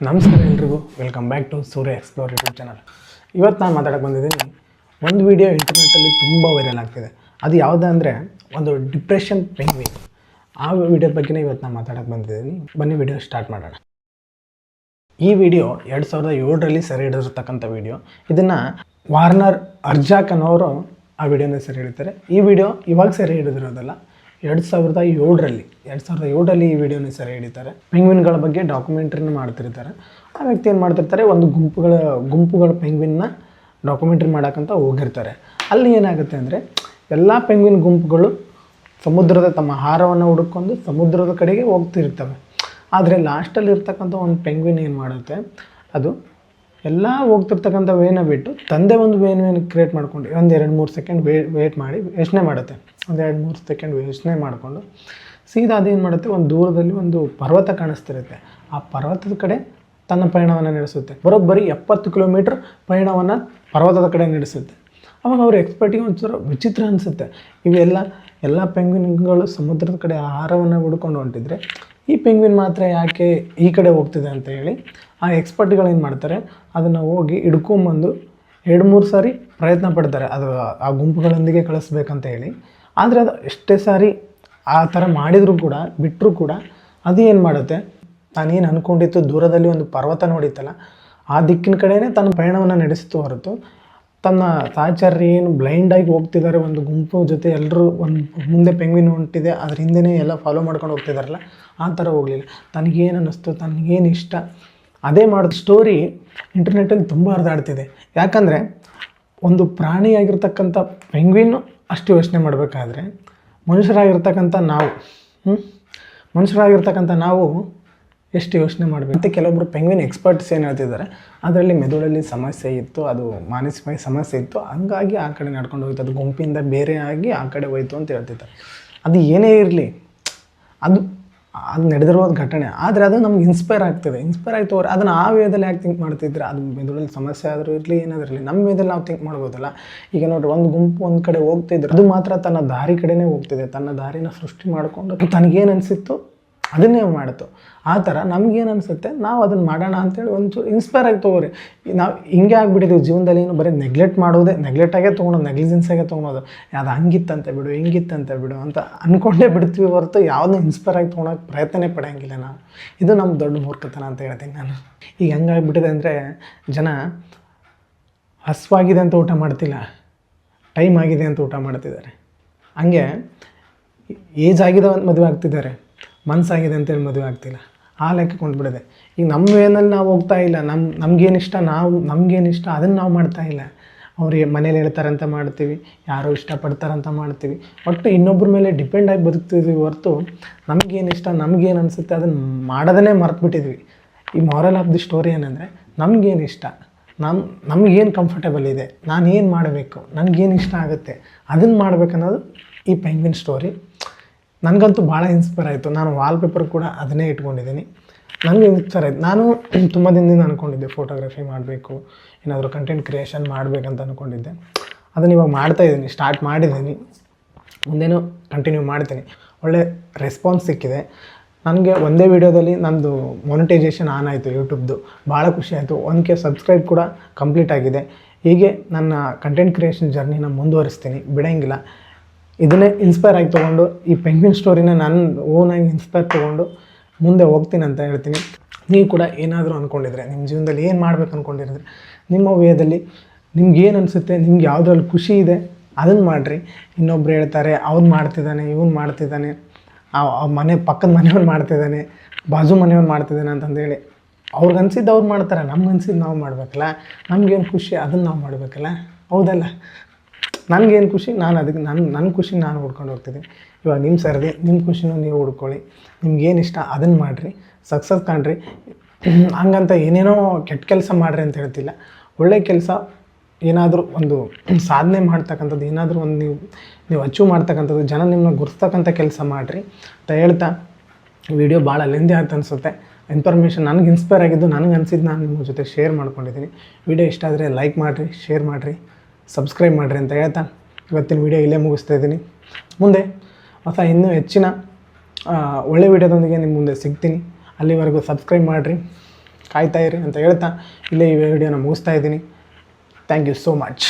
ನಮಸ್ಕಾರ ಎಲ್ರಿಗೂ, welcome back to Surya Explore YouTube channel. ಇವತ್ತು ನಾನು ಮಾತಾಡೋಕ್ಕೆ ಬಂದಿದ್ದೀನಿ. ಒಂದು ವಿಡಿಯೋ ಇಂಟರ್ನೆಟ್ಟಲ್ಲಿ ತುಂಬ ವೈರಲ್ ಆಗ್ತಿದೆ. ಅದು ಯಾವುದೇ ಅಂದರೆ ಒಂದು ಡಿಪ್ರೆಷನ್ ಪೆಂಗ್ವಿನ್. ಆ ವಿಡಿಯೋದ ಬಗ್ಗೆನೇ ಇವತ್ತು ನಾನು ಮಾತಾಡೋಕ್ಕೆ ಬಂದಿದ್ದೀನಿ. ಬನ್ನಿ ವಿಡಿಯೋ ಸ್ಟಾರ್ಟ್ ಮಾಡೋಣ. ಈ ವಿಡಿಯೋ 2007ರಲ್ಲಿ ಸೆರೆ ಹಿಡಿದಿರ್ತಕ್ಕಂಥ ವಿಡಿಯೋ. ಇದನ್ನು ವಾರ್ನರ್ ಅರ್ಜಾಕ್ ಅನ್ನೋರು ಆ ವಿಡಿಯೋನ ಸೆರೆ ಹಿಡಿತಾರೆ. ಈ ವಿಡಿಯೋ ಇವಾಗ ಸೆರೆ ಹಿಡಿದಿರೋದಲ್ಲ, 2007ರಲ್ಲಿ ಈ ವಿಡಿಯೋನ ಸೆರೆ ಹಿಡಿತಾರೆ. ಪೆಂಗ್ವಿನ್ಗಳ ಬಗ್ಗೆ ಡಾಕ್ಯುಮೆಂಟ್ರಿನ ಮಾಡ್ತಿರ್ತಾರೆ. ಆ ವ್ಯಕ್ತಿ ಏನು ಮಾಡ್ತಿರ್ತಾರೆ, ಒಂದು ಗುಂಪುಗಳ ಪೆಂಗ್ವಿನ್ನ ಡಾಕ್ಯುಮೆಂಟ್ರಿ ಮಾಡೋಕ್ಕಂತ ಹೋಗಿರ್ತಾರೆ. ಅಲ್ಲಿ ಏನಾಗುತ್ತೆ ಅಂದರೆ, ಎಲ್ಲ ಪೆಂಗ್ವಿನ್ ಗುಂಪುಗಳು ತಮ್ಮ ಆಹಾರವನ್ನು ಹುಡುಕೊಂಡು ಸಮುದ್ರದ ಕಡೆಗೆ ಹೋಗ್ತಿರ್ತವೆ. ಆದರೆ ಲಾಸ್ಟಲ್ಲಿ ಇರ್ತಕ್ಕಂಥ ಒಂದು ಪೆಂಗ್ವಿನ್ ಏನು ಮಾಡುತ್ತೆ, ಅದು ಎಲ್ಲ ಹೋಗ್ತಿರ್ತಕ್ಕಂಥ ವೇನ ಬಿಟ್ಟು ತಂದೆ ಒಂದು ವೇನ್ ಕ್ರಿಯೇಟ್ ಮಾಡ್ಕೊಂಡು ಒಂದು 2-3 ಸೆಕೆಂಡ್ ವೇಟ್ ಮಾಡಿ ಯೋಚನೆ ಮಾಡುತ್ತೆ. ಒಂದು 2-3 ಸೆಕೆಂಡ್ ಯೋಚನೆ ಮಾಡಿಕೊಂಡು ಸೀದಾ ಅದೇನು ಮಾಡುತ್ತೆ, ಒಂದು ದೂರದಲ್ಲಿ ಒಂದು ಪರ್ವತ ಕಾಣಿಸ್ತಿರುತ್ತೆ. ಆ ಪರ್ವತದ ಕಡೆ ತನ್ನ ಪಯಣವನ್ನು ನಡೆಸುತ್ತೆ. ಬರೋಬ್ಬರಿ 70 ಕಿಲೋಮೀಟ್ರ್ ಪಯಣವನ್ನು ಪರ್ವತದ ಕಡೆ ನಡೆಸುತ್ತೆ. ಅವಾಗ ಅವ್ರ ಎಕ್ಸ್ಪರ್ಟಿಗೆ ಒಂಚೂರು ವಿಚಿತ್ರ ಅನಿಸುತ್ತೆ. ಎಲ್ಲ ಪೆಂಗ್ವಿನ್ಗಳು ಸಮುದ್ರದ ಕಡೆ ಆಹಾರವನ್ನು ಹುಡ್ಕೊಂಡು ಹೊಂಟಿದ್ರೆ ಈ ಪೆಂಗ್ವಿನ್ ಮಾತ್ರ ಯಾಕೆ ಈ ಕಡೆ ಹೋಗ್ತಿದೆ ಅಂತ ಹೇಳಿ ಆ ಎಕ್ಸ್ಪರ್ಟ್ಗಳು ಏನು ಮಾಡ್ತಾರೆ, ಅದನ್ನು ಹೋಗಿ ಹಿಡ್ಕೊಂಬಂದು 2-3 ಸಾರಿ ಪ್ರಯತ್ನ ಪಡ್ತಾರೆ ಅದು ಆ ಗುಂಪುಗಳೊಂದಿಗೆ ಕಳಿಸ್ಬೇಕಂತ ಹೇಳಿ. ಆದರೆ ಅದು ಎಷ್ಟೇ ಸಾರಿ ಆ ಥರ ಮಾಡಿದರೂ ಕೂಡ ಬಿಟ್ಟರೂ ಕೂಡ ಅದು ಏನು ಮಾಡುತ್ತೆ, ತಾನೇನು ಅಂದ್ಕೊಂಡಿತ್ತು ದೂರದಲ್ಲಿ ಒಂದು ಪರ್ವತ ನೋಡಿತ್ತಲ್ಲ ಆ ದಿಕ್ಕಿನ ಕಡೆಯೇ ತನ್ನ ಪಯಣವನ್ನು ನಡೆಸಿತು ಹೊರತು ತನ್ನ ಸಹಚರ್ಯ ಏನು ಬ್ಲೈಂಡಾಗಿ ಹೋಗ್ತಿದ್ದಾರೆ ಒಂದು ಗುಂಪು ಜೊತೆ ಎಲ್ಲರೂ ಒಂದು ಮುಂದೆ ಪೆಂಗ್ವಿನ್ ಹೊಂಟಿದೆ ಅದ್ರ ಹಿಂದೆಯೇ ಎಲ್ಲ ಫಾಲೋ ಮಾಡ್ಕೊಂಡು ಹೋಗ್ತಿದ್ದಾರಲ್ಲ ಆ ಥರ ಹೋಗಲಿಲ್ಲ. ತನಗೇನು ಅನ್ನಿಸ್ತು, ತನಗೇನು ಇಷ್ಟ ಅದೇ ಮಾಡೋದು. ಸ್ಟೋರಿ ಇಂಟರ್ನೆಟ್ಟಲ್ಲಿ ತುಂಬ ಹರಿದಾಡ್ತಿದೆ. ಯಾಕಂದರೆ ಒಂದು ಪ್ರಾಣಿಯಾಗಿರ್ತಕ್ಕಂಥ ಪೆಂಗ್ವಿನ್ನು ಅಷ್ಟು ಯೋಚನೆ ಮಾಡಬೇಕಾದ್ರೆ ಮನುಷ್ಯರಾಗಿರ್ತಕ್ಕಂಥ ನಾವು ಎಷ್ಟು ಯೋಚನೆ ಮಾಡಬೇಕು ಅಂತ ಕೆಲವೊಬ್ಬರು ಪೆಂಗ್ವಿನ್ ಎಕ್ಸ್ಪರ್ಟ್ಸ್ ಏನು ಹೇಳ್ತಿದ್ದಾರೆ, ಅದರಲ್ಲಿ ಮೆದುಳಲ್ಲಿ ಸಮಸ್ಯೆ ಇತ್ತು, ಅದು ಮಾನಸಿಕವಾಗಿ ಸಮಸ್ಯೆ ಇತ್ತು, ಹಂಗಾಗಿ ಆ ಕಡೆ ನಡ್ಕೊಂಡು ಹೋಯ್ತು, ಅದು ಗುಂಪಿಂದ ಬೇರೆ ಆಗಿ ಆ ಕಡೆ ಹೋಯ್ತು ಅಂತ ಹೇಳ್ತಿದ್ದಾರೆ. ಅದು ಏನೇ ಇರಲಿ, ಅದು ನಡೆದಿರೋದು ಘಟನೆ. ಆದರೆ ಅದು ನಮ್ಗೆ ಇನ್ಸ್ಪೈರ್ ಆಯಿತು ಅವ್ರು ಅದನ್ನು ಆ ವೇದಲ್ಲಿ ಯಾಕೆ ಥಿಂಕ್ ಮಾಡ್ತಿದ್ರೆ, ಅದು ಮೆದುಳಲ್ಲಿ ಸಮಸ್ಯೆ ಆದರೂ ಇರಲಿ ಏನಾದರೂ ಇರಲಿ ನಮ್ಮ ವೇದಲ್ಲಿ ನಾವು ಥಿಂಕ್ ಮಾಡ್ಬೋದಲ್ಲ. ಈಗ ನೋಡಿರಿ, ಒಂದು ಗುಂಪು ಒಂದು ಕಡೆ ಹೋಗ್ತಿದ್ರೆ ಅದು ಮಾತ್ರ ತನ್ನ ದಾರಿ ಕಡೆನೇ ಹೋಗ್ತಿದೆ, ತನ್ನ ದಾರಿನ ಸೃಷ್ಟಿ ಮಾಡಿಕೊಂಡು ತನಗೇನು ಅನಿಸಿತ್ತು ಅದನ್ನೇ ಮಾಡ್ತು. ಆ ಥರ ನಮಗೇನು ಅನಿಸುತ್ತೆ ನಾವು ಅದನ್ನು ಮಾಡೋಣ ಅಂಥೇಳಿ ಒಂಚೂರು ಇನ್ಸ್ಪೈರ್ ಆಗಿ ತೊಗೋರಿ. ನಾವು ಹಿಂಗೆ ಆಗಿಬಿಟ್ಟಿದ್ದೀವಿ ಜೀವನದಲ್ಲಿ, ಏನು ಬರೀ ನೆಗ್ಲೆಕ್ಟಾಗೇ ತೊಗೊಳೋದು, ನೆಗ್ಲಿಜೆನ್ಸಾಗೆ ತೊಗೊಳೋದು. ಅದು ಹಂಗಿತ್ತಂತೆ ಬಿಡು ಅಂತ ಅಂದ್ಕೊಂಡೇ ಬಿಡ್ತೀವಿ ಹೊರತು ಯಾವುದೂ ಇನ್ಸ್ಪೈರ್ ಆಗಿ ತೊಗೊಳೋಕ್ಕೆ ಪ್ರಯತ್ನನೇ ಪಡೋಂಗಿಲ್ಲ ನಾವು. ಇದು ನಮ್ಮ ದೊಡ್ಡ ಮೂರ್ಖತನ ಅಂತ ಹೇಳ್ತೀನಿ ನಾನು. ಈಗ ಹೆಂಗಾಗಿಬಿಟ್ಟಿದೆ ಅಂದರೆ, ಜನ ಹಸುವಾಗಿದೆ ಅಂತ ಊಟ ಮಾಡ್ತಿಲ್ಲ, ಟೈಮ್ ಆಗಿದೆ ಅಂತ ಊಟ ಮಾಡ್ತಿದ್ದಾರೆ. ಹಂಗೆ ಏಜ್ ಆಗಿದೆ ಅಂತ ಮದುವೆ ಆಗ್ತಿದ್ದಾರೆ, ಮನಸ್ಸಾಗಿದೆ ಅಂತೇಳಿ ಮದುವೆ ಆಗ್ತಿಲ್ಲ. ಆ ಲೆಕ್ಕ ಕೊಂಡ್ಬಿಡಿದೆ. ಈಗ ನಮ್ಮ ವೇನಲ್ಲಿ ನಾವು ಹೋಗ್ತಾ ಇಲ್ಲ. ನಮಗೇನಿಷ್ಟ ಅದನ್ನು ನಾವು ಮಾಡ್ತಾ ಇಲ್ಲ. ಅವ್ರು ಮನೇಲಿ ಹೇಳ್ತಾರಂತ ಮಾಡ್ತೀವಿ, ಯಾರೋ ಇಷ್ಟಪಡ್ತಾರಂತ ಮಾಡ್ತೀವಿ. ಒಟ್ಟು ಇನ್ನೊಬ್ಬರ ಮೇಲೆ ಡಿಪೆಂಡ್ ಆಗಿ ಬದುಕ್ತಿದ್ವಿ ಹೊರತು ನಮಗೇನಿಷ್ಟ ನಮಗೇನು ಅನಿಸುತ್ತೆ ಅದನ್ನು ಮಾಡೋದನ್ನೇ ಮರೆತುಬಿಟ್ಟಿದ್ವಿ. ಈ ಮಾರಲ್ ಆಫ್ ದಿ ಸ್ಟೋರಿ ಏನಂದರೆ, ನಮಗೇನು ಇಷ್ಟ, ನಮಗೇನು ಕಂಫರ್ಟೇಬಲ್ ಇದೆ, ನಾನು ಏನು ಮಾಡಬೇಕು, ನನಗೇನು ಇಷ್ಟ ಆಗುತ್ತೆ ಅದನ್ನು ಮಾಡ್ಬೇಕನ್ನೋದು ಈ ಪೆಂಗ್ವಿನ್ ಸ್ಟೋರಿ. ನನಗಂತೂ ಭಾಳ ಇನ್ಸ್ಪೈರ್ ಆಯಿತು. ನಾನು ವಾಲ್ಪೇಪರ್ ಕೂಡ ಅದನ್ನೇ ಇಟ್ಕೊಂಡಿದ್ದೀನಿ. ನನಗೆ ಇನ್ಸ್ಪೈರ್ ಆಯಿತು. ನಾನು ತುಂಬ ದಿನದಿಂದ ಅಂದ್ಕೊಂಡಿದ್ದೆ ಫೋಟೋಗ್ರಫಿ ಮಾಡಬೇಕು, ಏನಾದರೂ ಕಂಟೆಂಟ್ ಕ್ರಿಯೇಷನ್ ಮಾಡಬೇಕಂತ ಅಂದ್ಕೊಂಡಿದ್ದೆ. ಅದನ್ನು ಇವಾಗ ಮಾಡ್ತಾಯಿದ್ದೀನಿ, ಸ್ಟಾರ್ಟ್ ಮಾಡಿದ್ದೀನಿ, ಮುಂದೇನೂ ಕಂಟಿನ್ಯೂ ಮಾಡ್ತೀನಿ. ಒಳ್ಳೆ ರೆಸ್ಪಾನ್ಸ್ ಸಿಕ್ಕಿದೆ ನನಗೆ. ಒಂದೇ ವಿಡಿಯೋದಲ್ಲಿ ನಂದು ಮೊನಿಟೈಸೇಷನ್ ಆನ್ ಆಯಿತು ಯೂಟ್ಯೂಬ್ದು. ಭಾಳ ಖುಷಿ ಆಯಿತು. 1K ಸಬ್ಸ್ಕ್ರೈಬ್ ಕೂಡ ಕಂಪ್ಲೀಟ್ ಆಗಿದೆ. ಹೀಗೆ ನನ್ನ ಕಂಟೆಂಟ್ ಕ್ರಿಯೇಷನ್ ಜರ್ನಿನ ಮುಂದುವರಿಸ್ತೀನಿ, ಬಿಡೋಂಗಿಲ್ಲ. ಇದನ್ನೇ ಇನ್ಸ್ಪೈರ್ ಆಗಿ ತೊಗೊಂಡು ಈ ಪೆಂಗ್ವಿನ್ ಸ್ಟೋರಿನ ನಾನು ಓನಾಗಿ ಇನ್ಸ್ಪೈರ್ ತೊಗೊಂಡು ಮುಂದೆ ಹೋಗ್ತೀನಿ ಅಂತ ಹೇಳ್ತೀನಿ. ನೀವು ಕೂಡ ಏನಾದರೂ ಅಂದ್ಕೊಂಡಿದ್ರೆ, ನಿಮ್ಮ ಜೀವನದಲ್ಲಿ ಏನು ಮಾಡ್ಬೇಕು ಅಂದ್ಕೊಂಡಿರಿದ್ರೆ, ನಿಮ್ಮ ವೇದಲ್ಲಿ ನಿಮ್ಗೇನು ಅನಿಸುತ್ತೆ, ನಿಮ್ಗೆ ಯಾವುದ್ರಲ್ಲಿ ಖುಷಿ ಇದೆ ಅದನ್ನು ಮಾಡಿರಿ. ಇನ್ನೊಬ್ರು ಹೇಳ್ತಾರೆ ಅವ್ನು ಮಾಡ್ತಿದ್ದಾನೆ, ಇವನು ಮಾಡ್ತಿದ್ದಾನೆ, ಪಕ್ಕದ ಮನೆಯವ್ರು ಮಾಡ್ತಿದ್ದಾನೆ, ಬಾಜು ಮನೆಯವ್ರು ಮಾಡ್ತಿದ್ದಾನೆ ಅಂತಂದೇಳಿ ಅವ್ರಿಗೆ ಅನ್ಸಿದ್ದು ಅವ್ರು ಮಾಡ್ತಾರೆ. ನಮ್ಗೆ ಅನ್ಸಿದ್ದು ನಾವು ಮಾಡಬೇಕಲ್ಲ. ನಮಗೇನು ಖುಷಿ ಅದನ್ನು ನಾವು ಮಾಡಬೇಕಲ್ಲ, ಹೌದಲ್ಲ? ನನಗೇನು ಖುಷಿ ಅದಕ್ಕೆ ನನ್ನ ಖುಷಿ ನಾನು ಹುಡ್ಕೊಂಡು ಹೋಗ್ತಿದ್ದೀನಿ. ಇವಾಗ ನಿಮ್ಮ ಸರದಿ, ನಿಮ್ಮ ಖುಷಿನೂ ನೀವು ಹುಡ್ಕೊಳ್ಳಿ. ನಿಮ್ಗೇನು ಇಷ್ಟ ಅದನ್ನು ಮಾಡಿರಿ, ಸಕ್ಸಸ್ ಕಾಣ್ರಿ. ಹಂಗಂತ ಏನೇನೋ ಕೆಟ್ಟ ಕೆಲಸ ಮಾಡಿರಿ ಅಂತ ಹೇಳ್ತಿಲ್ಲ. ಒಳ್ಳೆ ಕೆಲಸ, ಏನಾದರೂ ಒಂದು ಸಾಧನೆ ಮಾಡ್ತಕ್ಕಂಥದ್ದು, ಏನಾದರೂ ಒಂದು ನೀವು ಅಚೀವ್ ಮಾಡ್ತಕ್ಕಂಥದ್ದು, ಜನ ನಿಮ್ಮನ್ನ ಗುರ್ಸ್ತಕ್ಕಂಥ ಕೆಲಸ ಮಾಡಿರಿ ಅಂತ ಹೇಳ್ತಾ, ವಿಡಿಯೋ ಭಾಳ ಲೆಂದಿ ಆಯ್ತು ಅನಿಸುತ್ತೆ. ಇನ್ಫಾರ್ಮೇಷನ್ ನನಗೆ ಇನ್ಸ್ಪೈರ್ ಆಗಿದ್ದು, ನನಗೆ ಅನಿಸಿದ್ದು ನಾನು ನಿಮ್ಮ ಜೊತೆ ಶೇರ್ ಮಾಡ್ಕೊಂಡಿದ್ದೀನಿ. ವಿಡಿಯೋ ಇಷ್ಟ ಆದರೆ ಲೈಕ್ ಮಾಡಿರಿ, ಶೇರ್ ಮಾಡಿರಿ, ಸಬ್ಸ್ಕ್ರೈಬ್ ಮಾಡಿರಿ ಅಂತ ಹೇಳ್ತಾ ಇವತ್ತಿನ ವಿಡಿಯೋ ಇಲ್ಲೇ ಮುಗಿಸ್ತಾ ಇದ್ದೀನಿ. ಮುಂದೆ ಇನ್ನೂ ಹೆಚ್ಚಿನ ಒಳ್ಳೆ ವಿಡಿಯೋದೊಂದಿಗೆ ನಿಮ್ಮ ಮುಂದೆ ಸಿಗ್ತೀನಿ. ಅಲ್ಲಿವರೆಗೂ ಸಬ್ಸ್ಕ್ರೈಬ್ ಮಾಡಿರಿ, ಕಾಯ್ತಾ ಇರಿ ಅಂತ ಹೇಳ್ತಾ ಇಲ್ಲೇ ಈ ವಿಡಿಯೋನ ಮುಗಿಸ್ತಾ ಇದ್ದೀನಿ. Thank you so much.